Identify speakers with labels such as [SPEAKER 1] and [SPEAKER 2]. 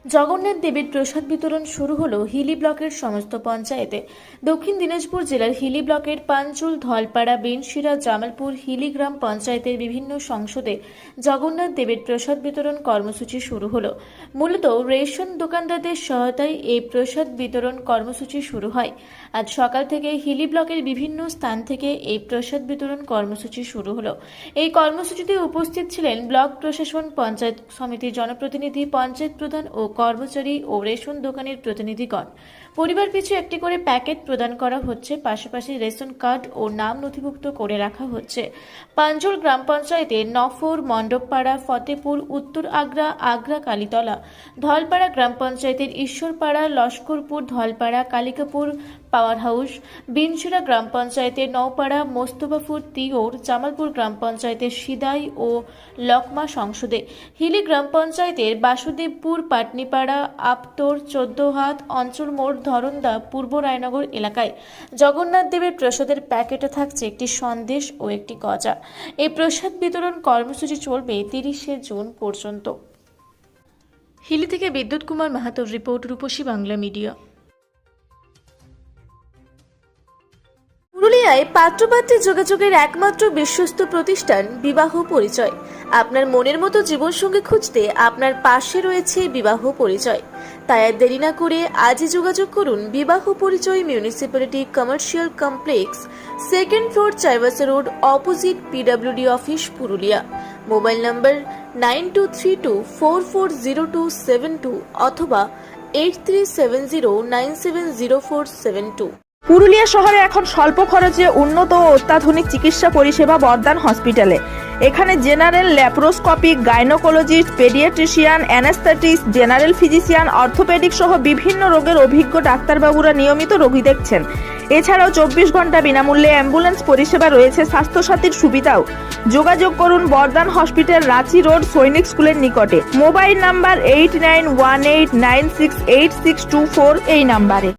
[SPEAKER 1] জগন্নাথ দেবের প্রসাদ বিতরণ শুরু হলো হিলি ব্লকের সমস্ত পঞ্চায়েতে। দক্ষিণ দিনাজপুর জেলার হিলি ব্লকের পাঞ্চুল, ধলপাড়া, বেনশিরা, জামালপুর, হিলি গ্রাম পঞ্চায়েতের বিভিন্ন সংসদে জগন্নাথ দেবের প্রসাদ বিতরণ কর্মসূচি শুরু হলো। মূলত রেশন দোকানদারদের সহায়তায় এই প্রসাদ বিতরণ কর্মসূচি শুরু হয়। আজ সকাল থেকে হিলি ব্লকের বিভিন্ন স্থান থেকে এই প্রসাদ বিতরণ কর্মসূচি শুরু হলো। এই কর্মসূচিতে উপস্থিত ছিলেন ব্লক প্রশাসন, পঞ্চায়েত সমিতির জনপ্রতিনিধি, পঞ্চায়েত প্রধান ও কর্মচারী ও রেশন দোকানের প্রতিনিধিগণ। পরিবার পিছু একটি করে প্যাকেট প্রদান করা হচ্ছে, পাশাপাশি রেশন কার্ড ও নাম নথিভুক্ত করে রাখা হচ্ছে। পাঞ্জল গ্রাম পঞ্চায়েতে নফর, মণ্ডপপাড়া, ফতেপুর, উত্তর আগ্রা, আগ্রা কালীতলা, ধলপাড়া গ্রাম পঞ্চায়েতের ঈশ্বরপাড়া, লস্করপুর, ধলপাড়া, কালিকাপুর পাওয়ার হাউস, বিনশিরা গ্রাম পঞ্চায়েতের নওপাড়া, মোস্তফাপুর, তিওর, জামালপুর গ্রাম পঞ্চায়েতের সিদাই ও লকমা সংসদে, হিলি গ্রাম পঞ্চায়েতের বাসুদেবপুর, পাটনিপাড়া, আপতোর, 14 হাত, অঞ্চল মোড়, ধরন্দা, পূর্ব রায়নগর এলাকায় জগন্নাথ দেবের প্রসাদের প্যাকেটে থাকছে একটি সন্দেশ ও একটি গজা। এই প্রসাদ বিতরণ কর্মসূচি চলবে 30শে জুন পর্যন্ত। হিলি থেকে বিদ্যুৎ কুমার মাহাতোর রিপোর্ট, রূপসী বাংলা মিডিয়া। পুরুলিয়ায় পাত্রপাত্রী যোগাযোগের একমাত্র বিশ্বস্ত প্রতিষ্ঠান বিবাহ পরিচয়। আপনার মনের মতো জীবনসঙ্গী খুঁজতে আপনার পাশে রয়েছে বিবাহ পরিচয়। তাই আর দেরি না করে আজই যোগাযোগ করুন বিবাহ পরিচয়, municipality commercial complex, 2nd floor, Chaibasa road, opposite PWD office, Purulia. Mobile নম্বর 9232440272 অথবা 8370970472।
[SPEAKER 2] পুরুলিয়া শহরে এখন স্বল্প খরচে উন্নত ও অত্যাধুনিক চিকিৎসা পরিষেবা বর্দান হসপিটালে। এখানে general, laparoscopic, gynaecologist, paediatrician, anaesthetist, general physician, orthopaedic সহ বিভিন্ন রোগের অভিজ্ঞ ডাক্তারবাবুরা নিয়মিত রোগী দেখছেন। এছাড়াও 24 ঘন্টা বিনামূল্যে অ্যাম্বুলেন্স পরিষেবা রয়েছে, স্বাস্থ্যসাথীর সুবিধাও। যোগাযোগ করুন বর্দান হসপিটাল, রাঁচি রোড, সৈনিক স্কুলের নিকটে। মোবাইল নাম্বার 8918968624 এই নাম্বারে।